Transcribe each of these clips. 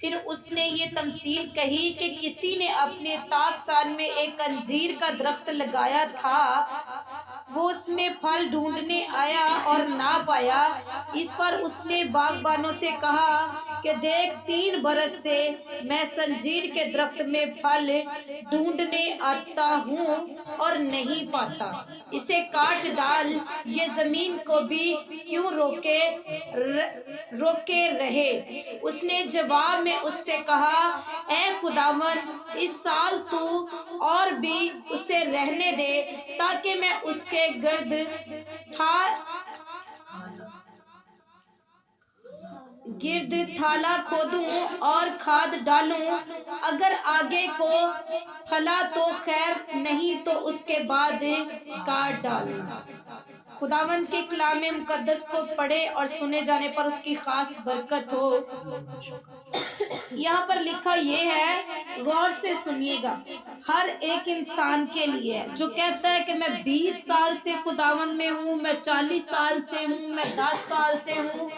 پھر اس نے یہ تمثیل کہی کہ کسی نے اپنے طاقسان میں ایک انجیر کا درخت لگایا تھا، وہ اس میں پھل ڈھونڈنے آیا اور نہ پایا۔ اس پر اس نے باغبانوں سے کہا کہ دیکھ 3 برس سے میں اس انجیر کے درخت میں پھل ڈھونڈنے آتا ہوں اور نہیں پاتا، اسے کاٹ ڈال، یہ زمین کو بھی کیوں روکے رہے۔ اس نے جواب میں اس سے کہا، اے خداوند، اس سال تو اور بھی اسے رہنے دے تاکہ میں اس کے گرد تھالہ کھودوں اور کھاد ڈالوں، اگر آگے کو پھلا تو خیر، نہیں تو اس کے بعد کاٹ ڈالوں۔ خداوند کے کلام مقدس کو پڑھے اور سنے جانے پر اس کی خاص برکت ہو۔ یہاں پر لکھا یہ ہے، غور سے سنیے گا، ہر ایک انسان کے لیے جو کہتا ہے کہ میں 20 سال سے خداوند میں ہوں، میں 40 سال سے ہوں، میں 10 سال سے ہوں،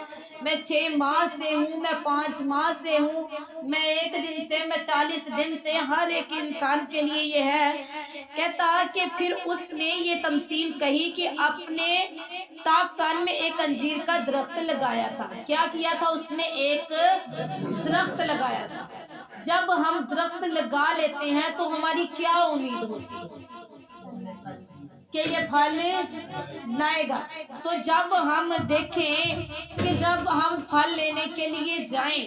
میں 6 ماہ سے ہوں، میں 5 ماہ سے ہوں، میں 1 دن سے، میں 40 دن سے، ہر ایک انسان کے لیے یہ ہے۔ کہتا کہ پھر اس نے یہ تمثیل کہی کہ اپنے طاقسان میں ایک انجیر کا درخت لگایا تھا۔ کیا کیا تھا اس نے؟ ایک درخت لگایا تھا۔ جب ہم درخت لگا لیتے ہیں تو ہماری کیا امید ہوتی ہے کہ یہ پھل لائے گا۔ تو جب ہم دیکھیں کہ جب ہم پھل لینے کے لیے جائیں،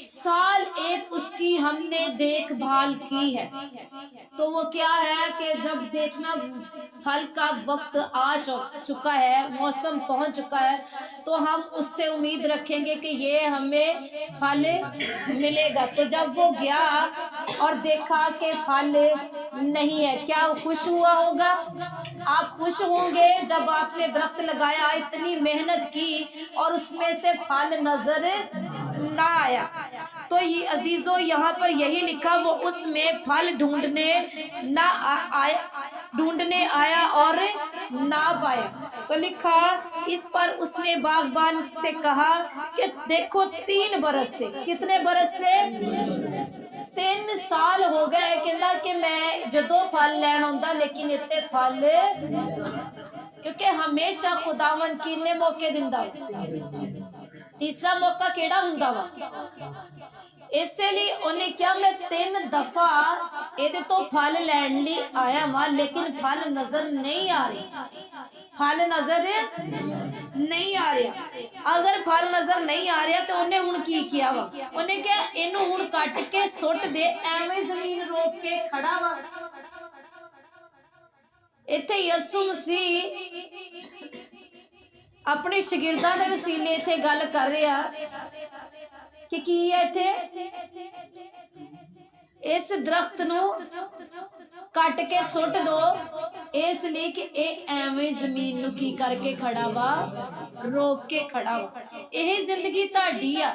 سال 1 اس کی ہم نے دیکھ بھال کی ہے، تو وہ کیا ہے کہ جب دیکھنا پھل کا وقت آ چکا ہے، موسم پہنچ چکا ہے، تو ہم اس سے امید رکھیں گے کہ یہ ہمیں پھل ملے گا۔ تو جب وہ گیا اور دیکھا کہ پھل نہیں ہے، کیا خوش ہوا ہوگا؟ آپ خوش ہوں گے جب آپ نے درخت لگایا، اتنی محنت کی اور اس میں سے پھل نظر نہ آیا۔ تو یہ عزیزو یہاں پر یہی لکھا، وہ اس میں پھل ڈھونڈنے آیا اور نہ پایا۔ تو لکھا، اس پر اس نے باغبان سے کہا کہ دیکھو 3 برس سے، کتنے برس سے؟ 3 سال ہو گئے کہ میں جدوں پھل لین آندا لیکن اتنے پھل، کیونکہ ہمیشہ خداوند کینے موقع دیندا ہے، تیسرا موقع کیڑا ہوندا وا؟ اس لیے انہیں کیا، میں 3 دفعہ ایدے تو پھل لین لی آیا ہاں لیکن پھل نظر نہیں آ رہے، پھل نظر نہیں آ رہا۔ اگر پھل نظر نہیں آ رہا تو انہیں ہن کی کیا وا؟ انہیں کیا، اینو ہن کٹ کے سٹ دے، ایویں زمین روک کے کھڑا وا۔ ایتھے یسوع مسیح اپنے شاگرداں دے وسیلے ایتھے گل کر رہا کہ کی ہے ایتھے، اس درخت نو کٹ کے سٹ دو، اس لیے کہ اے ایویں زمین نو کی کر کے کھڑا وا، روک کے کھڑا وا۔ یہی زندگی تہاڈی آ،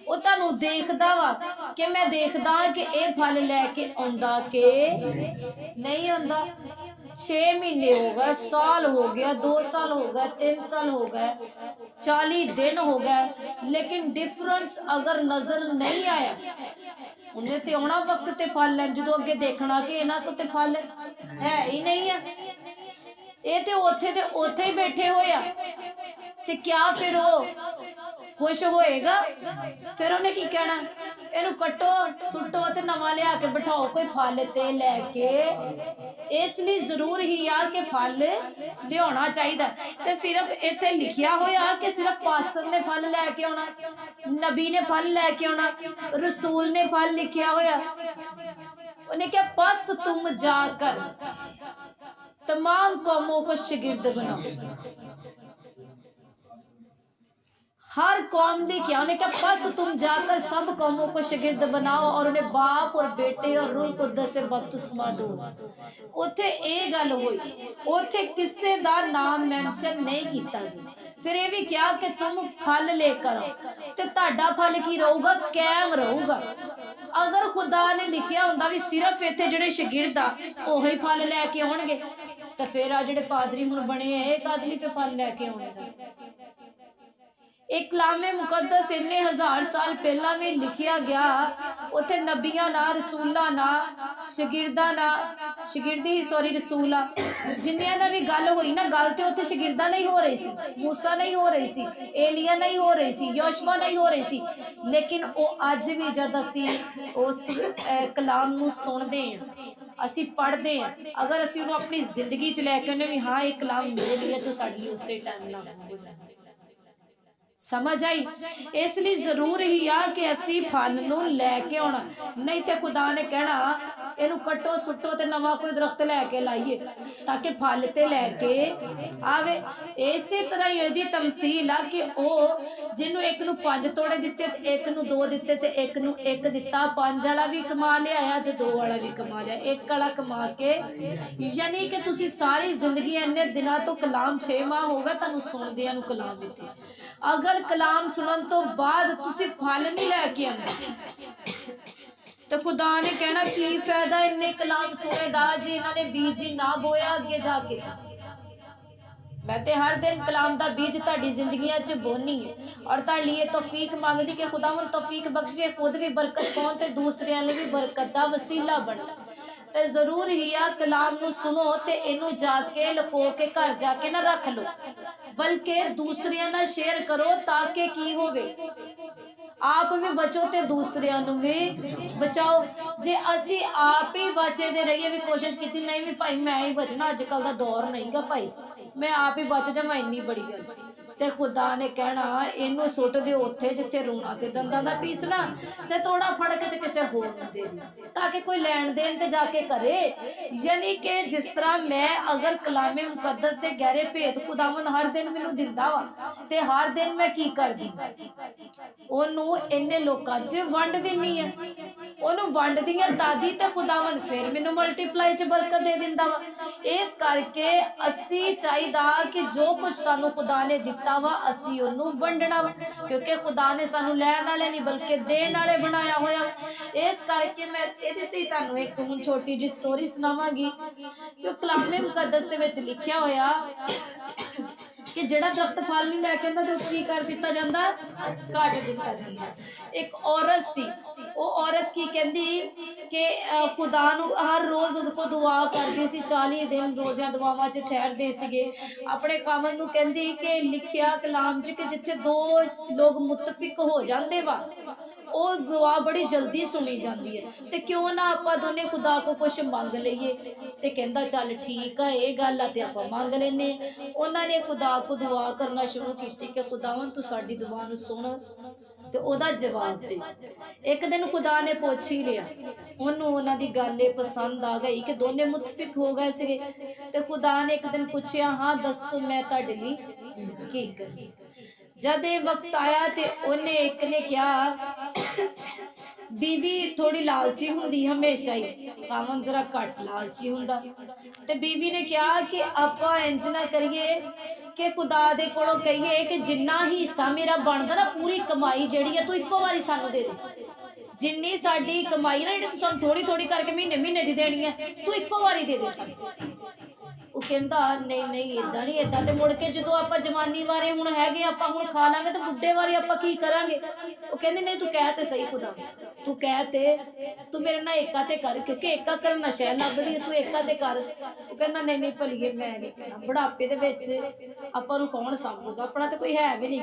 او تانوں دیکھدا وا کہ میں دیکھدا کہ اے پھل لے کے آندا کہ نہیں آندا۔ 6 مہینے ہو گئے، سال ہو گیا، 2 سال ہو گئے، 3 سال ہو گئے، 40 دن ہو گئے، لیکن ڈفرنس اگر نظر نہیں آیا، انہیں تے آنا وقت تے پھل لین، جدو اگے دیکھنا کہ انہاں کو تے پھل ہے ہی نہیں ہے، اے تے اوتھے ہی بیٹھے ہویا، تے کیا پھر وہ خوش ہوئے گا؟ پھر انہیں کی کہنا، اینو کٹو سٹو تے نواں لیا کے بٹھاؤ کوئی پھل تے لے کے۔ اس لیے ضرور ہی آ کہ پھل لیا چاہیے، تے صرف ایتھے لکھیا ہویا کہ صرف پاسٹر نے پھل لے کے آنا، نبی نے پھل لے کے آنا، رسول نے پھل لکھیا ہویا۔ انہیں کیا، پس تم جا کر تمام قوموں کو شاگرد بناؤ۔ ہر قوم دی کیا، انہیں کہا پس تم جا کر سب قوموں کو شاگرد بناؤ اور انہیں باپ اور بیٹے اور روح القدس سے بپتسمہ دو۔ اوتھے اے گل ہوئی، اوتھے کسے دا نام مینشن نہیں کیتا گیا۔ پھر یہ بھی کیا کہ تم پھل لے کر آؤ، تے تہاڈا پھل کی رہو گا؟ قائم رہو گا۔ اگر خدا نے لکھیا ہوندا بھی صرف ایتھے جڑے شاگرد آ اوہی پھل لے کے آن گے، تے پھر آ جڑے پادری ہن بنے ایک آدمی پھر پھل لے کے آن گے۔ एक कलामे मुकद्दस इन्ने हज़ार साल पहला भी लिखिया गया, उत्थे नबियां ना, रसूलां ना, शगिरदा ना, शगिरदी ही सॉरी रसूला जिन्नियां ना भी गल होई ना, गल ते उत्थे शगिरदा नहीं हो रही सी, मूसा नहीं हो रही सी, एलिया नहीं हो रही सी, योशवा नहीं हो रही सी, लेकिन वो अज भी जद असी उस कलाम नूं सुनदे हैं, असी पढ़ते हैं, अगर असी उन्होंने अपनी जिंदगी च लैके आने भी हाँ एक कलाम मेरे लिए, तो साडी उसे टाइम लागू हो जाए। समझ आई? इसलिए जरूर ही आ कि असी फल नूं लैके आउणा, नहीं तो खुदा ने कहना इनू कट्टो सुट्टो ते नवा कोई दरख्त लैके लाइए ताकि फल ते लैके आवे। इसे तरह ही इहदी तमसील आ कि ओ जिन्नू एक नू 5 तोड़े दिते ते एक नू 2 दिते ते एक नू 1 दिता, 5 वाला भी कमा लिया ते 2 वाला भी कमा लिया, 1 वाला कमा के, यानी कि तुसी सारी जिंदगी इन्ने दिनों तो कलाम 6 माह हो गए तुहानू सुनदियां नू कलाम दिते, अगर कलाम सुनन तो बाद तुसी फल नहीं लैके आंदे तो खुदा ने कहना की फायदा इन्ने कलाम सुने दा जे इन्होंने बीज ही ना बोया अगे जाके। मैं ते हर दिन कलाम दा बीज तुहाडी जिंदगियां च बोनी है और तुहाडे लिए तौफीक मंगदी कि खुदावन तौफीक बख्शे, खुद भी बरकत पाउण ते दूसरियां लई भी बरकत दा वसीला बने। ते जरूर ही आ कलाम नू सुनो ते इनू जाके लुको के घर जाके ना रख लो, बल्कि दूसरियां नाल शेयर करो ताकि की होवे आप भी बचो ते दूसरियां नू भी बचाओ। जे असी आप ही बचे दे रहिए भी कोशिश की नहीं भी भाई मैं ही बचना, अजकल दा दौर नहीं गा भाई मैं आप ही बच जावां, इन्नी बड़ी गल ते खुदा ने कहना इनू सुट दिओ उत्थे जिथे रोना ते दंदां दा पीसना, ते तोड़ा फड़ के ते किसे होर नूं दे दिओ ताकि कोई लैन देन ते जाके करे। यानी कि जिस तरह मैं अगर कलामे मुकद्दस दे गहरे भेद खुदावन हर दिन मैनू दिंदा वा ते हर दिन मैं की करदी ओनू इन्ने लोकां च वंड दिंदी है, ओनू वंड दियां दादी ते खुदावन फिर मैनू मल्टीप्लाई च बरकत दे दिंदा वा। इस करके असी चाहिदा कि जो कुछ सानू खुदा ने दिता वा असी ओनू वंडना वा, क्योंकि खुदा ने सानू लैण वाले नहीं बल्कि देण वाले बनाया होया। इस करके मैं इहदे ते तुहानू एक हुण छोटी जी स्टोरी सुनावांगी कि कलामे मुकद्दस दे विच लिखिया होया कि जेड़ा दरख्त फल नहीं लैके आंदा ते की कर दिता जांदा, काट दिता जांदा। एक औरत सी, वो औरत की कहंदी कि खुदा नू हर रोज उहदे को दुआ करदी सी, 40 दिन रोज़ियां दुआवां च ठहरदे सीगे, अपने खामन नू कहंदी कि लिखिया कलाम च कि जिथे 2 लोग मुतफिक हो जांदे वा वो दुआ बड़ी जल्दी सुनी जाती है, तो क्यों ना आपां दोने खुदा को कुछ मंग लईए। ते कहंदा चल ठीक है ये गल आ ते आपां मंग लैने। उन्होंने खुदा को दुआ करना शुरू की कि खुदावन तू साडी दुआ नू सुन ते ओदा जवाब दे। एक दिन खुदा ने पुछ ही लिया, ओनू उन्हां दी गल पसंद आ गई कि दोने मुतफिक हो गए सीगे। ते खुदा ने एक दिन पूछया हाँ दस मैं तुहाडे लई की करी। जद ये वक्त आया तो उन्हें एक ने कहा बीवी थोड़ी लालची हुंदी हमेशा ही, खावन जरा घट लालची हुंदा। ते बीवी ने कहा कि आपां इंज ना करिए कि खुदा दे कोलों कहिए कि जिन्ना ही हिस्सा मेरा बनदा ना पूरी कमाई जिहड़ी है तू इक्को वारी सानू दे दे, जिन्नी साडी कमाई ना जिहड़ी तू सानू थोड़ी थोड़ी करके महीने महीने दी देनी है तू इक्को वारी दे दे सानू। ਉਹ ਕਹਿੰਦਾ ਨਹੀਂ ਨਹੀਂ ਇਦਾਂ ਨਹੀਂ, ਇਦਾਂ ਤੇ ਮੁੜ ਕੇ ਜਦੋਂ ਆਪਾਂ ਜਵਾਨੀ ਵਾਰੇ ਹੁਣ ਹੈਗੇ ਆਪਾਂ ਹੁਣ ਖਾ ਲਾਂਗੇ ਤੇ ਬੁੱਢੇ ਵਾਰੇ ਆਪਾਂ ਕੀ ਕਰਾਂਗੇ। ਉਹ ਕਹਿੰਦੇ ਨਹੀਂ ਤੂੰ ਕਹਿ ਤੇ ਸਹੀ ਖੁਦਾ, ਤੂੰ ਕਹਿ ਤੇ ਤੂੰ ਮੇਰੇ ਨਾਲ ਏਕਾ ਤੇ ਕਰ, ਕਿਉਂਕਿ ਏਕਾ ਕਰਨ ਨਸ਼ਾ ਲੱਗਦੀ, ਤੂੰ ਏਕਾ ਤੇ ਕਰ। ਉਹ ਕਹਿੰਦਾ ਨਹੀਂ ਨਹੀਂ ਭਲੀਏ ਮੈਂ ਨਹੀਂ ਕਹਿਣਾ, ਬੁਢਾਪੇ ਦੇ ਵਿੱਚ ਆਪਾਂ ਨੂੰ ਕੌਣ ਸਾਂਭੂਗਾ, ਆਪਣਾ ਤੇ ਕੋਈ ਹੈ ਵੀ ਨਹੀਂ।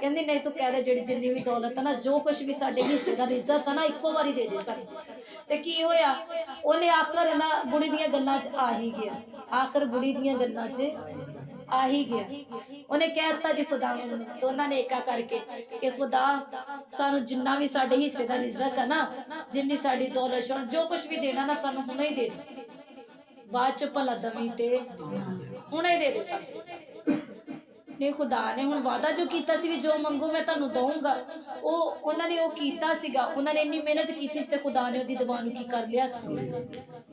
ਕਹਿੰਦੀ ਨਹੀਂ ਤੂੰ ਕਹਿ ਦੇ ਜਿਹੜੀ ਜਿੰਨੀ ਵੀ ਦੌਲਤ ਹੈ ਨਾ ਜੋ ਕੁਛ ਵੀ ਸਾਡੇ ਹਿੱਸੇ ਦਾ ਰਿਜ਼ਕ ਹੈ ਨਾ ਇੱਕੋ ਵਾਰੀ ਦੇ ਦੇ ਸਾਨੂੰ। ਤੇ ਕੀ ਹੋਇਆ ਉਹਨੇ ਆਖਰ ਨਾ ਬੁੜੀ ਦੀਆਂ ਗੱਲਾਂ 'ਚ ਆ ਹੀ ਗਿਆ, आखिर बुढ़ी दियां गल्लां च आ ही गया। उन्हें कह दिता जी खुदा ने, तो उन्होंने एका करके कि खुदा सानू जिन्ना भी साडे हिस्से दा रिज़क है ना, जिन्नी साडी दौलत शौहरत जो कुछ भी देना ना सानू हुणे ही दे दे, बाद च भला दवी ते हुणे ही दे दे सानू। ने खुदा ने हुण वादा जो कीता सी भी जो मंगो मैं तुहानू दूंगा, वो उन्होंने वो कीता सीगा। उन्होंने इन्नी मेहनत की ते खुदा ने उहदी दुआ नू की कर लिया सी,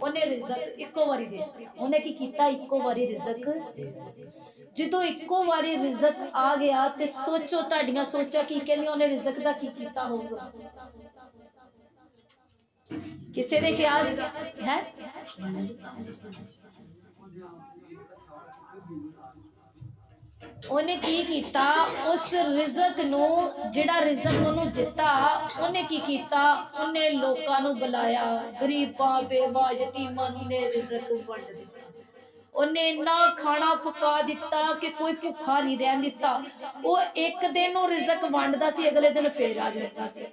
उन्हें रिज़क इक्को वारी दे। उन्हें की कीता इक्को वारी रिज़क, जदों इक्को वारी रिज़क आ गया ते सोचो तुहाडियां सोचा की कहंदियां उन्हें रिज़क दा की कीता होगा। किसे दे ख्याल है ਉਹਨੇ ਕੀ ਕੀਤਾ, ਉਸ ਰਿਜ਼ਕ ਨੂੰ, ਜਿਹੜਾ ਰਿਜ਼ਕ ਉਹਨੂੰ ਦਿੱਤਾ, ਉਹਨੇ ਕੀ ਕੀਤਾ, ਉਹਨੇ ਲੋਕਾਂ ਨੂੰ ਬੁਲਾਇਆ, ਗਰੀਬਾਂ ਬੇਵਾ ਯਤੀਮਾਂ ਨੂੰ ਨੇ ਰਿਜ਼ਕ ਵੰਡ ਦਿੱਤਾ। ਉਹਨੇ ਇੰਨਾ ਖਾਣਾ ਪਕਾ ਦਿੱਤਾ ਕਿ ਕੋਈ ਭੁੱਖਾ ਨਹੀਂ ਰਹਿਣ ਦਿੱਤਾ। ਉਹ ਇੱਕ ਦਿਨ ਉਹ ਰਿਜ਼ਕ ਵੰਡਦਾ ਸੀ, ਅਗਲੇ ਦਿਨ ਫੇਰ ਆ ਜਾਂਦਾ ਸੀ।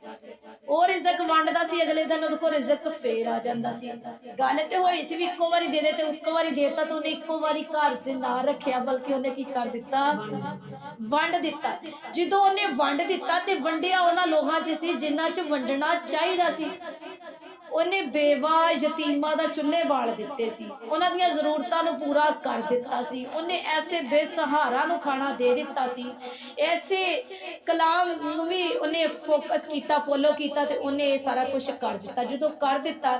ਉਹ ਰਿਜ਼ਕ ਵੰਡਦਾ ਸੀ, ਅਗਲੇ ਦਿਨ ਉਹਦੇ ਕੋਲ ਰਿਜ਼ਕ ਫੇਰ ਆ ਜਾਂਦਾ ਸੀ। ਗੱਲ ਤੇ ਹੋਈ ਸੀ ਵੀ ਇੱਕੋ ਵਾਰੀ ਦੇ ਦੇ, ਤੇ ਇੱਕੋ ਵਾਰੀ ਦੇਤਾ, ਤੇ ਉਹਨੇ ਇੱਕੋ ਵਾਰੀ ਘਰ 'ਚ ਨਾ ਰੱਖਿਆ, ਬਲਕਿ ਉਹਨੇ ਕੀ ਕਰ ਦਿੱਤਾ, ਵੰਡ ਦਿੱਤਾ। ਜਦੋਂ ਉਹਨੇ ਵੰਡ ਦਿੱਤਾ ਤੇ ਵੰਡਿਆ ਉਹਨਾਂ ਲੋਕਾਂ 'ਚ ਸੀ ਜਿਨ੍ਹਾਂ 'ਚ ਵੰਡਣਾ ਚਾਹੀਦਾ ਸੀ। ਉਹਨੇ ਬੇਵਾ ਯਤੀਮਾਂ ਦਾ ਚੁੱਲ੍ਹੇ ਬਾਲ ਦਿੱਤੇ ਸੀ, ਉਹਨਾਂ ਦੀਆਂ ਜ਼ਰੂਰਤਾਂ ਨੂੰ ਪੂਰਾ ਕਰ ਦਿੱਤਾ ਸੀ। ਉਹਨੇ ਐਸੇ ਬੇਸਹਾਰਾ ਨੂੰ ਖਾਣਾ ਦੇ ਦਿੱਤਾ ਸੀ। ਐਸੇ ਕਲਾਮ ਨੂੰ ਵੀ ਉਹਨੇ ਫੋਕਸ ਕੀਤਾ, ਫੋਲੋ ਕੀਤਾ, ਤੇ ਉਹਨੇ ਇਹ ਸਾਰਾ ਕੁਝ ਕਰ ਦਿੱਤਾ। ਜਦੋਂ ਕਰ ਦਿੱਤਾ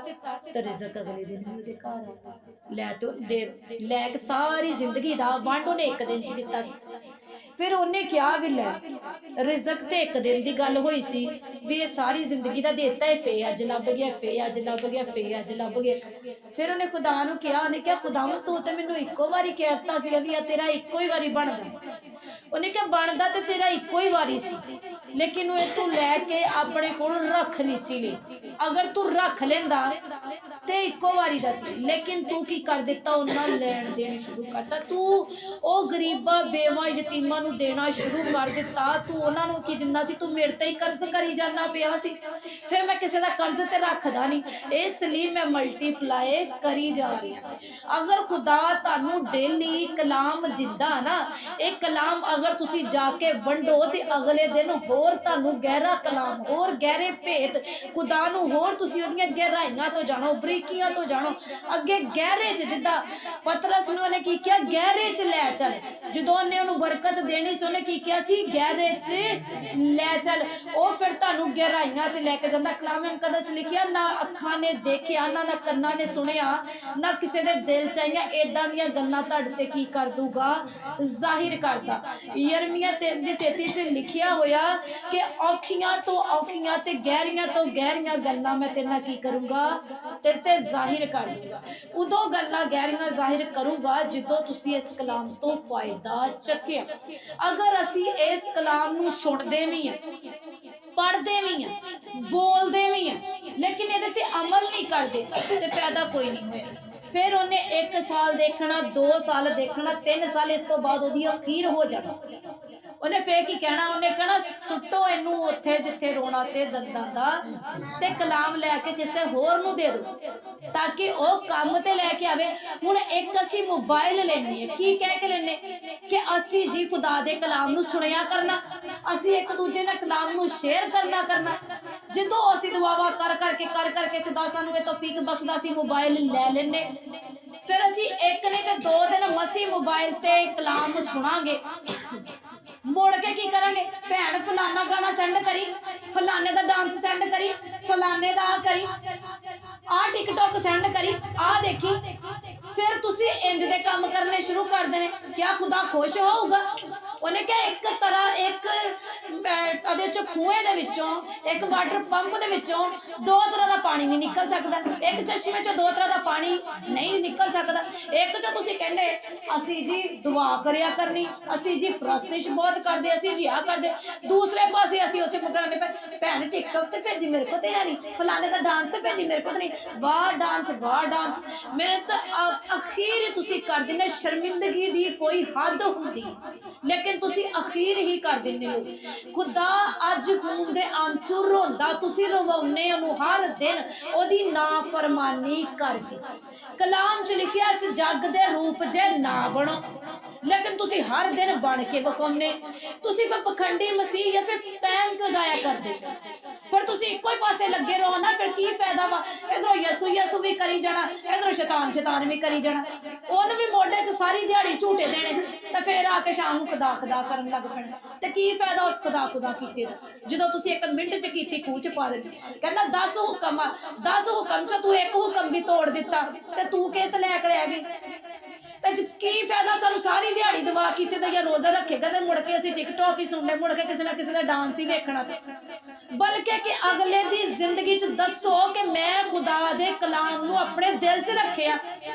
ਤਾਂ ਰਿਜ਼ਕ ਅਗਲੇ ਦਿਨ ਉਹਦੇ ਘਰ ਆਇਆ। ਲੈ ਤੋ ਦੇ ਲੈ ਕੇ ਸਾਰੀ ਜ਼ਿੰਦਗੀ ਦਾ ਵੰਡ ਉਹਨੇ ਇੱਕ ਦਿਨ 'ਚ ਦਿੱਤਾ ਸੀ। ਫਿਰ ਉਹਨੇ ਕਿਹਾ ਵੀ ਲੈ ਰਿਜ਼ਕ ਤੇ ਇੱਕ ਦਿਨ ਦੀ ਗੱਲ ਹੋਈ ਸੀ ਵੀ ਇਹ ਸਾਰੀ ਜ਼ਿੰਦਗੀ ਦਾ ਦੇਤਾ ਹੈ, ਫੇ ਅੱਜ ਲੱਭ ਗਿਆ, ਫੇ ਅੱਜ ਲੱਭ ਗਿਆ, ਫੇ ਅੱਜ ਲੱਭ ਗਿਆ। ਫਿਰ ਉਹਨੇ ਖੁਦਾ ਨੂੰ ਕਿਹਾ, ਉਹਨੇ ਕਿਹਾ ਖੁਦਾਵੰਦ ਤੂੰ ਤੇ ਮੈਨੂੰ ਇੱਕੋ ਵਾਰੀ ਕਹਿ ਦਿੱਤਾ ਸੀਗਾ ਵੀ ਆ ਤੇਰਾ ਇੱਕੋ ਹੀ ਵਾਰੀ ਬਣਦਾ। ਉਹਨੇ ਕਿਹਾ ਬਣਦਾ ਤੇ ਤੇਰਾ ਇੱਕੋ ਹੀ ਵਾਰੀ ਸੀ, ਲੇਕਿਨ ਉਹ ਤੂੰ ਲੈ ਕੇ ਆਪਣੇ ਕੋਲ ਰੱਖ ਨਹੀਂ ਸੀ ਲਈ। ਅਗਰ ਤੂੰ ਰੱਖ ਲੈਂਦਾ ਤੇ ਇੱਕੋ ਵਾਰੀ ਦਾ ਸੀ, ਲੇਕਿਨ ਤੂੰ ਕੀ ਕਰ ਦਿੱਤਾ, ਉਹਨਾਂ ਲੈਣ ਦੇਣ ਸ਼ੁਰੂ ਕਰਤਾ। ਤੂੰ ਉਹ ਗਰੀਬਾਂ ਬੇਵਾ ਯਤੀਮਾਂ ਨੂੰ ਦੇਣਾ ਸ਼ੁਰੂ ਕਰ ਦਿੱਤਾ। ਤੂੰ ਉਹਨਾਂ ਨੂੰ ਕੀ ਦਿੰਦਾ ਸੀ, ਤੂੰ ਮੇਰੇ ਤੇ ਹੀ ਕਰਜ਼ ਕਰੀ ਜਾਣਾ ਪਿਆ ਸੀ। ਫਿਰ ਮੈਂ ਕਿਸੇ ਦਾ ਕਰਜ਼ ਤੇ ਰੱਖਦਾ ਨਹੀਂ, ਇਸ ਲਈ ਮੈਂ ਮਲਟੀਪਲਾਈ ਕਰੀ ਜਾ ਰਹੀ ਹਾਂ। ਅਗਰ ਖੁਦਾ ਤੁਹਾਨੂੰ ਡੇਲੀ ਕਲਾਮ ਦਿੰਦਾ ਨਾ, ਇਹ ਕਲਾਮ ਅਗਰ ਤੁਸੀਂ ਜਾ ਕੇ ਵੰਡੋ ਤੇ ਅਗਲੇ ਦਿਨ ਹੋਰ ਤੁਹਾਨੂੰ ਗਹਿਰਾ ਕਲਾਮ, ਹੋਰ ਗਹਿਰੇ ਭੇਤ ਖੁਦਾ ਨੂੰ, ਹੋਰ ਤੁਸੀਂ ਉਹਦੀਆਂ ਗਹਿਰਾਈਆਂ ਤੋਂ ਜਾਣੋ, ਬਰੀਕੀਆਂ ਤੋਂ ਜਾਣੋ। ਅੱਗੇ ਗਹਿਰੇ 'ਚ, ਜਿੱਦਾਂ ਪਤਰਸ ਨੂੰ ਉਹਨੇ ਕੀ ਕਿਹਾ, ਗਹਿਰੇ 'ਚ ਲੈ ਚੱਲ। ਜਦੋਂ ਉਹਨੇ ਉਹਨੂੰ ਬਰਕਤ ਦੇਣੀ ਸੀ, ਉਹਨੇ ਕੀ ਕਿਹਾ ਸੀ, ਗਹਿਰੇ 'ਚ ਲੈ ਚੱਲ। ਉਹ ਫਿਰ ਤੁਹਾਨੂੰ ਗਹਿਰਾਈਆਂ 'ਚ ਲੈ ਕੇ ਜਾਂਦਾ। ਕਲਾਮ ਮੁਕੱਦਸ ਲਿਖਿਆ, ਨਾ ਅੱਖਾਂ ਨੇ ਦੇਖਿਆ, ਨਾ ਕੰਨਾਂ ਨੇ ਸੁਣਿਆ, ਨਾ ਕਿਸੇ ਦੇ ਦਿਲ 'ਚ ਆਈਆਂ, ਏਦਾਂ ਦੀਆਂ ਗੱਲਾਂ ਤੁਹਾਡੇ ਤੇ ਕੀ ਕਰ ਦੂਗਾ, ਜ਼ਾਹਿਰ ਕਰਦਾ। ਯਰਮੀਆ 3:33 'ਚ ਲਿਖਿਆ ਹੋਇਆ ਕਿ ਔਖੀਆਂ ਤੋਂ ਔਖੀਆਂ ਤੇ ਗਹਿਰੀਆਂ ਤੋਂ ਗਹਿਰੀਆਂ ਗੱਲਾਂ ਮੈਂ ਤੇਰੇ ਨਾਲ ਕੀ ਕਰੂੰਗਾ, ਤੇਰੇ ਤੇ ਜ਼ਾਹਿਰ ਕਰ ਦੂੰਗਾ। ਉਦੋਂ ਗੱਲਾਂ ਗਹਿਰੀਆਂ ਜ਼ਾਹਿਰ ਕਰੂੰਗਾ ਜਦੋਂ ਤੁਸੀਂ ਇਸ ਕਲਾਮ ਤੋਂ ਫਾਇਦਾ ਚੱਕਿਆ। ਅਗਰ ਅਸੀਂ ਇਸ ਕਲਾਮ ਨੂੰ ਸੁਣਦੇ ਵੀ ਹਾਂ, ਪੜ੍ਹਦੇ ਵੀ ਹਾਂ, ਬੋਲਦੇ ਵੀ ਹਾਂ, ਲੇਕਿਨ ਇਹਦੇ ਤੇ ਅਮਲ ਨਹੀਂ ਕਰਦੇ ਤੇ ਫਾਇਦਾ ਕੋਈ ਨਹੀਂ ਹੋਇਆ। ਫਿਰ ਉਹਨੇ 1 ਸਾਲ ਦੇਖਣਾ, 2 ਸਾਲ ਦੇਖਣਾ, 3 ਸਾਲ, ਇਸ ਤੋਂ ਬਾਅਦ ਉਹਦੀ ਅਖੀਰ ਹੋ ਜਾਣਾ। ਉਹਨੇ ਫੇਰ ਕੀ ਕਹਿਣਾ, ਉਹਨੇ ਕਹਿਣਾ ਸੁੱਟੋ ਇਹਨੂੰ ਉੱਥੇ ਜਿੱਥੇ ਰੋਣਾ ਤੇ ਦੰਦਾਂ ਦਾ, ਤੇ ਕਲਾਮ ਲੈ ਕੇ ਕਿਸੇ ਹੋਰ ਨੂੰ ਦੇ ਦਿਓ ਤਾਂ ਕਿ ਉਹ ਕੰਮ ਤੇ ਲੈ ਕੇ ਆਵੇ। ਹੁਣ ਇੱਕ ਅਸੀਂ ਮੋਬਾਈਲ ਲੈਣੇ ਆ, ਕੀ ਕਹਿ ਕੇ ਲੈਣੇ ਕਿ ਅਸੀਂ ਜੀ ਖੁਦਾ ਦੇ ਕਲਾਮ ਨੂੰ ਸੁਣਿਆ ਕਰਨਾ, ਅਸੀਂ ਇੱਕ ਦੂਜੇ ਨਾਲ ਕਲਾਮ ਨੂੰ ਸ਼ੇਅਰ ਕਰਨਾ। ਜਦੋਂ ਅਸੀਂ ਦੁਆਵਾਂ ਕਰ ਕਰਕੇ ਖੁਦਾ ਸਾਨੂੰ ਇਹ ਤੌਫੀਕ ਬਖਸ਼ਦਾ ਸੀ, ਮੋਬਾਈਲ ਲੈ ਲੈਣੇ। ਫਿਰ ਅਸੀਂ ਇੱਕ ਨਹੀਂ ਤੇ 2 ਦਿਨ ਮਸੀਂ ਮੋਬਾਈਲ ਤੇ ਕਲਾਮ ਸੁਣਾਂਗੇ, ਮੁੜ ਕੇ ਕੀ ਕਰਾਂਗੇ, ਭੈਣ ਫਲਾਨਾ ਗਾਣਾ ਸੈਂਡ ਕਰੀ, ਫਲਾਨੇ ਦਾ ਡਾਂਸ ਸੈਂਡ ਕਰੀ, ਫਲਾਨੇ ਦਾ ਕਰੀ, ਆਹ ਟਿਕਟੌਕ ਸੈਂਡ ਕਰੀ, ਆਹ ਦੇਖੀ। ਫਿਰ ਤੁਸੀਂ ਇੰਜ ਦੇ ਕੰਮ ਕਰਨੇ ਸ਼ੁਰੂ ਕਰ ਦੇਣੇ। ਕਿਆ ਖੁਦਾ ਖੁਸ਼ ਹੋਊਗਾ? ਉਹਨੇ ਕਿਹਾ ਇੱਕ ਤਰ੍ਹਾਂ, ਇੱਕ ਉਹਦੇ ਚੋਂ ਖੂਹੇ ਦੇ ਵਿੱਚੋਂ, ਇੱਕ ਵਾਟਰ ਪੰਪ ਦੇ ਵਿੱਚੋਂ 2 ਤਰ੍ਹਾਂ ਦਾ ਪਾਣੀ ਨਹੀਂ ਨਿਕਲ ਸਕਦਾ। ਇੱਕ ਚਸ਼ਮੇ ਚੋਂ 2 ਤਰ੍ਹਾਂ ਦਾ ਪਾਣੀ ਨਹੀਂ ਨਿਕਲ ਸਕਦਾ। ਇੱਕ ਚੋਂ ਤੁਸੀਂ ਕਹਿੰਦੇ ਅਸੀਂ ਜੀ ਦੁਆ ਕਰਿਆ ਕਰਨੀ, ਅਸੀਂ ਜੀ ਪ੍ਰਸਤਿਸ਼ ਬਹੁਤ ਕਰਦੇ, ਅਸੀਂ ਜੀ ਆਹ ਕਰਦੇ, ਦੂਸਰੇ ਪਾਸੇ ਅਸੀਂ ਉੱਥੇ ਮੁਕਰਨੇ ਪਏ, ਭੈਣ ਟਿਕਟੌਕ ਤੇ ਭੇਜੀ ਮੇਰੇ ਕੋਲ ਤੇ ਹੈ ਨਹੀਂ, ਫਲਾਣੇ ਦਾ ਡਾਂਸ ਤੇ ਭੇਜੀ ਮੇਰੇ ਕੋਲ ਤੇ ਨਹੀਂ। ਵਾਹ ਡਾਂਸ, ਵਾਹ ਡਾਂਸ। ਮੇਰੇ ਤਾਂ ਅਖੀਰ ਤੁਸੀਂ ਕਰ ਦਿੰਦੇ। ਸ਼ਰਮਿੰਦਗੀ ਦੀ ਕੋਈ ਹੱਦ ਹੁੰਦੀ, ਲੇਕਿਨ ਤੁਸੀਂ ਅਖੀਰ ਹੀ ਕਰ ਦਿੰਦੇ ਹੋ। ਖੁਦਾ ਅੱਜ ਖੂਨ ਦੇ ਆਂਸੂ ਰੋਂਦਾ, ਤੁਸੀਂ ਰਵਾਉਂਦੇ ਉਹਨੂੰ ਹਰ ਦਿਨ ਉਹਦੀ ਨਾਫਰਮਾਨੀ ਕਰਕੇ। ਕਲਾਮ 'ਚ ਲਿਖਿਆ ਇਸ ਜੱਗ ਦੇ ਰੂਪ ਜੇ ਨਾ ਬਣੋ, ਲੇਕਿਨ ਤੁਸੀਂ ਹਰ ਦਿਨ ਬਣ ਕੇ ਵਿਖਾਉਂਦੇ। ਤੁਸੀਂ ਫਿਰ ਪਖੰਡੀ ਮਸੀਹ ਜਾਂ ਫਿਰ ਟਾਈਮ ਕਿਉਂ ਜ਼ਾਇਆ ਕਰਦੇ? ਫਿਰ ਤੁਸੀਂ ਇੱਕੋ ਹੀ ਪਾਸੇ ਲੱਗੇ ਰਹੋ ਨਾ, ਫਿਰ ਕੀ ਫਾਇਦਾ ਵਾ? ਇਧਰੋਂ ਯਸੂ ਵੀ ਕਰੀ ਜਾਣਾ, ਇਧਰੋਂ ਸ਼ੈਤਾਨ ਵੀ ਕਰੀ ਜਾਣਾ, ਉਹਨੂੰ ਵੀ ਮੋਢੇ 'ਚ ਸਾਰੀ ਦਿਹਾੜੀ ਝੂਟੇ ਦੇਣੇ, ਤੇ ਫਿਰ ਆ ਕੇ ਸ਼ਾਮ ਨੂੰ ਖੁਦਾ ਕਰਨ ਲੱਗ ਪੈਣਾ। ਤੇ ਕੀ ਫਾਇਦਾ ਉਸ ਖੁਦਾ ਕੀਤੇ ਦਾ, ਜਦੋਂ ਤੁਸੀਂ 1 ਮਿੰਟ 'ਚ ਕੀਤੀ ਖੂਹ 'ਚ ਪਾ ਦਿੱਤੀ। ਕਹਿੰਦਾ 10 ਹੁਕਮ ਆ, 10 ਹੁਕਮ 'ਚ ਤੂੰ 1 ਹੁਕਮ ਵੀ ਤੋੜ ਦਿੱਤਾ, ਤੇ ਤੂੰ ਕਿਸ ਲੈ ਕੇ ਰਹਿ ਗਈ? ਤੇ ਕੀ ਫਾਇਦਾ ਸਾਨੂੰ ਸਾਰੀ ਦਿਹਾੜੀ ਦੁਆ ਕੀਤੇ ਦਾ ਜਾਂ ਰੋਜ਼ਾ ਰੱਖੇਗਾ ਤੇ ਮੁੜ ਕੇ ਅਸੀਂ ਟਿਕਟੌਕ ਹੀ ਸੁਣਨੇ, ਮੁੜ ਕੇ ਕਿਸੇ ਨਾ ਕਿਸੇ ਦਾ ਡਾਂਸ ਹੀ ਵੇਖਣਾ। ਬਲਕਿ ਕਿ ਅਗਲੇ ਦੀ ਜ਼ਿੰਦਗੀ 'ਚ ਦੱਸੋ ਕਿ ਮੈਂ ਖੁਦਾ ਦੇ ਕਲਾਮ ਨੂੰ ਆਪਣੇ ਦਿਲ 'ਚ ਰੱਖਿਆ,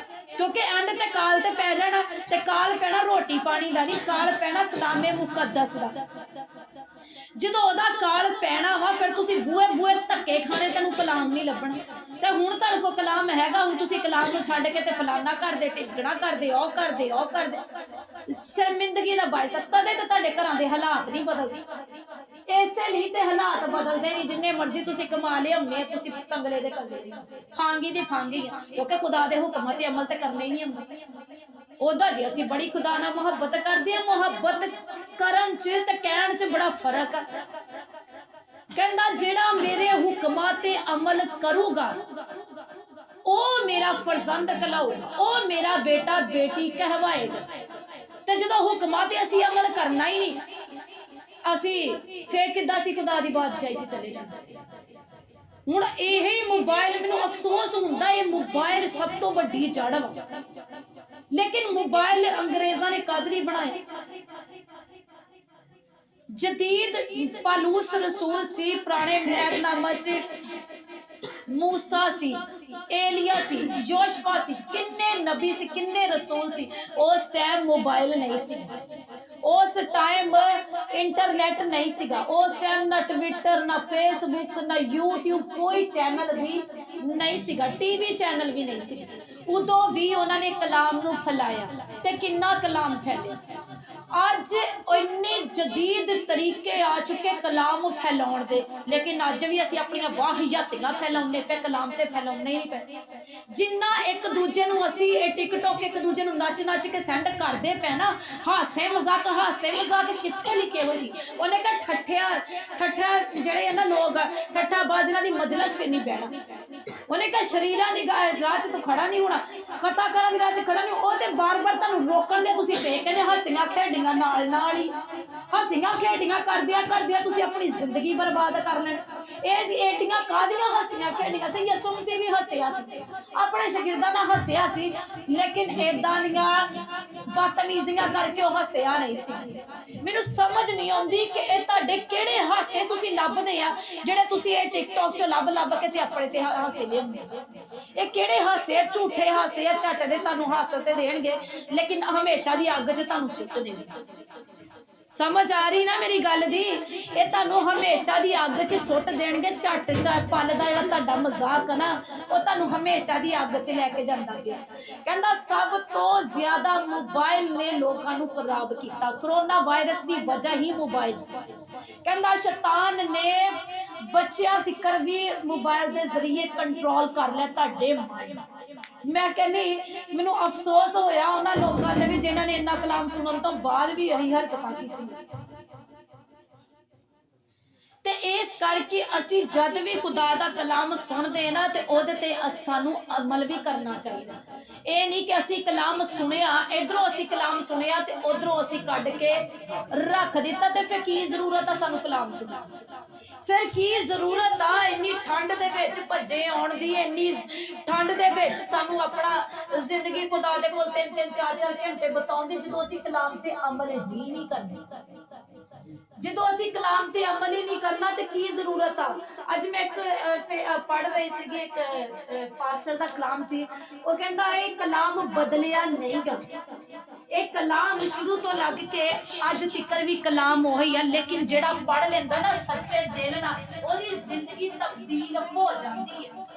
क्योंकि एंड ते काल ते पै जाना, ते काल पैना रोटी पानी दा नहीं, काल पैना कलामे मुकद्दस दा। ਜਦੋਂ ਉਹਦਾ ਕਾਲ ਪੈਣਾ ਵਾ ਫਿਰ ਤੁਸੀਂ ਬੂਹੇ ਬੂਹੇ ਧੱਕੇ ਖਾਣੇ, ਤੈਨੂੰ ਕਲਾਮ ਨਹੀਂ ਲੱਭਣਾ। ਤੇ ਹੁਣ ਤੁਹਾਡੇ ਕੋਲ ਕਲਾਮ ਹੈਗਾ, ਹੁਣ ਤੁਸੀਂ ਕਲਾਮ ਨੂੰ ਛੱਡ ਕੇ ਤੇ ਫਲਾਨਾ ਕਰਦੇ, ਟਿਕਣਾ ਕਰਦੇ, ਉਹ ਕਰਦੇ, ਉਹ ਕਰਦੇ, ਸ਼ਰਮਿੰਦਗੀ ਦਾ ਬਾਇਸ। ਤਦੇ ਤੇ ਤੁਹਾਡੇ ਘਰਾਂ ਦੇ ਹਾਲਾਤ ਨਹੀਂ ਬਦਲਦੇ। ਇਸੇ ਲਈ ਤੇ ਹਾਲਾਤ ਬਦਲਦੇ ਨਹੀਂ। ਜਿੰਨੇ ਮਰਜ਼ੀ ਤੁਸੀਂ ਕਮਾ ਲਿਆਉਂਦੇ, ਤੁਸੀਂ ਕੰਗਲੇ ਦੇ ਕੰਗਲੇ, ਫਾਂਗੀ ਦੀ ਫਾਂਗੀ ਆ, ਕਿਉਂਕਿ ਖੁਦਾ ਦੇ ਹੁਕਮਾਂ ਤੇ ਅਮਲ ਤੇ ਕਰਨੇ ਹੀ ਨਹੀਂ ਆਉਂਦੇ। ਉਹਦਾ ਜੀ ਅਸੀਂ ਬੜੀ ਖੁਦਾ ਨਾਲ ਮੁਹੱਬਤ ਕਰਦੇ ਹਾਂ। ਮੁਹੱਬਤ ਕਰਨ ਚ ਤੇ ਕਹਿਣ ਚ ਬੜਾ ਫਰਕ ਆ। ਕਹਿੰਦਾ ਜਿਹੜਾ ਮੇਰੇ ਹੁਕਮਾਂ ਤੇ ਅਮਲ ਕਰੂਗਾ ਉਹ ਮੇਰਾ ਫਰਜ਼ੰਦ कहलाऊगा, ਉਹ ਮੇਰਾ ਬੇਟਾ ਬੇਟੀ कहवाएगा। ਤੇ ਜਦੋਂ ਹੁਕਮਾਂ ਤੇ ਅਸੀਂ ਅਮਲ ਕਰਨਾ ਹੀ ਨਹੀਂ, ਅਸੀਂ ਫੇਰ ਕਿੱਦਾਂ ਅਸੀਂ ਖੁਦਾ ਦੀ ਬਾਦਸ਼ਾਹੀ ਚ ਚਲੇ ਜਾਂਦੇ। ਹੁਣ ਇਹ ਮੋਬਾਈਲ, ਮੈਨੂੰ ਅਫਸੋਸ ਹੁੰਦਾ ਇਹ ਮੋਬਾਈਲ ਸਭ ਤੋਂ ਵੱਡੀ ਜੜ ਵਾ, ਲੇਕਿਨ ਮੋਬਾਈਲ ਅੰਗਰੇਜ਼ਾਂ ਨੇ ਕਾਦਰੀ ਬਣਾਇਆ। जदीद पालूस रसूल सी, पुराने ऐतनामा च मूसा सी, एलिया सी, योशुआ सी, किन्ने नबी सी, किन्ने रसूल सी। उस टाइम मोबाइल नहीं सी, उस टाइम इंटरनेट नहीं सीगा, उस टाइम ना ट्विटर, ना फेसबुक, ना यूट्यूब, कोई चैनल भी नहीं सीगा, टीवी चैनल भी नहीं सी। उदों भी उन्होंने कलाम नूं फैलाया ते किन्ना कलाम फैले। अज इन्ने जदीद तरीके आ चुके कलाम फैलाउण दे, लेकिन अज भी असीं अपनियां वाहियातियां फैलाउने पे, कलाम ते फैलाउने ही नहीं पे। जिन्ना एक दूजे नूं असीं टिकटॉक एक दूजे नूं नच नच के सेंड करदे पे ना, हासे मजाक कित्थे लिखे हुए सी। उन्हें कहा ठट्ठा जिहड़े ना लोग ठट्ठाबाज़ियां दी मजलिस च नहीं बैठना। उन्हें कहा शरीरां दी राह च तो खड़ा नहीं होना, खता करां दी राह च खड़ा नहीं। ਉਹ ਤੇ ਬਾਰ-ਬਾਰ ਤੁਹਾਨੂੰ ਰੋਕਣ ਦੇ, ਤੁਸੀਂ ਫੇਰ ਕਹਿੰਦੇ ਹੱਸੀਆਂ ਖੇਡੀਆਂ ਨਾਲ ਹੀ, ਹੱਸੀਆਂ ਖੇਡੀਆਂ ਕਰਦਿਆਂ ਤੁਸੀਂ ਆਪਣੀ ਜ਼ਿੰਦਗੀ ਬਰਬਾਦ ਕਰ ਲੈਣ। ਇਹ ਏਡੀਆਂ ਕਾਹਦੀਆਂ ਹੱਸੀਆਂ ਖੇਡੀਆਂ ਸੀ? ਯਿਸੂ ਮਸੀਹ ਵੀ ਹੱਸਿਆ ਸੀ, ਆਪਣੇ ਸ਼ਾਗਿਰਦਾਂ ਨਾਲ ਹੱਸਿਆ ਸੀ, ਲੇਕਿਨ ਏਦਾਂ ਦੀਆਂ ਬਦਤਮੀਜ਼ੀਆਂ ਕਰਕੇ ਉਹ ਹੱਸਿਆ ਨਹੀਂ ਸੀ। ਮੈਨੂੰ ਸਮਝ ਨਹੀਂ ਆਉਂਦੀ ਕਿ ਇਹ ਤੁਹਾਡੇ ਕਿਹੜੇ ਹਾਸੇ ਤੁਸੀਂ ਲੱਭਦੇ ਆ, ਜਿਹੜੇ ਤੁਸੀਂ ਇਹ ਟਿਕਟੌਕ 'ਚ ਲੱਭ ਕੇ ਤੇ ਆਪਣੇ ਤੇ ਹਾਸੇ ਲਿਆਉਂਦੇ। ਇਹ ਕਿਹੜੇ ਹਾਸੇ? ਝੂਠੇ ਹਾਸੇ ਆ, ਝੱਟ ਦੇ ਤੁਹਾਨੂੰ ਹਾਸੇ ਤੇ ਦੇਣਗੇ, ਲੇਕਿਨ ਹਮੇਸ਼ਾ ਦੀ ਅੱਗ 'ਚ ਤੁਹਾਨੂੰ ਸੁੱਟ ਦੇਣਗੇ। ਸਮਝ ਆ ਰਹੀ ਨਾ ਮੇਰੀ ਗੱਲ ਦੀ? ਇਹ ਤੁਹਾਨੂੰ ਹਮੇਸ਼ਾ ਦੀ ਅੱਗ 'ਚ ਸੁੱਟ ਦੇਣਗੇ। ਝੱਟ ਪਲ ਦਾ ਜਿਹੜਾ ਤੁਹਾਡਾ ਮਜ਼ਾਕ ਹੈ ਨਾ, ਉਹ ਤੁਹਾਨੂੰ ਹਮੇਸ਼ਾ ਦੀ ਅੱਗ 'ਚ ਲੈ ਕੇ ਜਾਂਦਾ ਪਿਆ। ਕਹਿੰਦਾ ਸਭ ਤੋਂ ਜ਼ਿਆਦਾ ਮੋਬਾਈਲ ਨੇ ਲੋਕਾਂ ਨੂੰ ਖਰਾਬ ਕੀਤਾ। ਕਰੋਨਾ ਵਾਇਰਸ ਦੀ ਵਜ੍ਹਾ ਹੀ ਮੋਬਾਈਲ ਸੀ। ਕਹਿੰਦਾ ਸ਼ੈਤਾਨ ਨੇ ਬੱਚਿਆਂ ਤਿੱਕਰ ਵੀ ਮੋਬਾਈਲ ਦੇ ਜ਼ਰੀਏ ਕੰਟਰੋਲ ਕਰ ਲਿਆ ਤੁਹਾਡੇ ਮਾਈਂਡ। मैं कहनी मैनू अफसोस होया उन्हां लोकां दे भी जिन्हां ने इन्ना कलाम सुनन तो बाद भी यही हरकतां कीतीआं। ते इस करके असी जद भी खुदा दा कलाम सुनदे ना ते ओहदे ते सानू अमल भी करना चाहिए। ये नहीं कि असी कलाम सुनिया, इधरों असी कलाम सुनिया ते उधरों असी कढ के रख दिता, ते फिर की जरूरत है सानू कलाम सुनने? फिर की जरूरत आ इन्नी ठंड दे विच भज्जे आउण दी, इन्नी ठंड दे विच सानू अपना जिंदगी खुदा दे कोल 3-3 4-4 घंटे बिताउण दी, जदों असी कलाम ते अमल ही नहीं करना। ਜਦੋਂ ਅਸੀਂ ਕਲਾਮ ਤੇ ਅਮਲ ਹੀ ਨਹੀਂ ਕਰਨਾ ਤੇ ਕੀ ਜ਼ਰੂਰਤ ਆ? ਅੱਜ ਮੈਂ ਇੱਕ ਪੜ੍ਹ ਰਹੀ ਸੀਗੀ, ਇੱਕ ਪਾਸਟਰ ਦਾ ਕਲਾਮ ਸੀ। ਉਹ ਕਹਿੰਦਾ ਇਹ ਕਲਾਮ ਬਦਲਿਆ ਨਹੀਂ ਗਾ, ਇਹ ਕਲਾਮ ਸ਼ੁਰੂ ਤੋਂ ਲੱਗ ਕੇ ਅੱਜ ਤੱਕ ਵੀ ਕਲਾਮ ਉਹੀ ਆ, ਲੇਕਿਨ ਜਿਹੜਾ ਪੜ੍ਹ ਲੈਂਦਾ ਨਾ ਸੱਚੇ ਦਿਲ ਨਾਲ ਉਹਦੀ ਜ਼ਿੰਦਗੀ ਤਬਦੀਲ ਹੋ ਜਾਂਦੀ ਹੈ।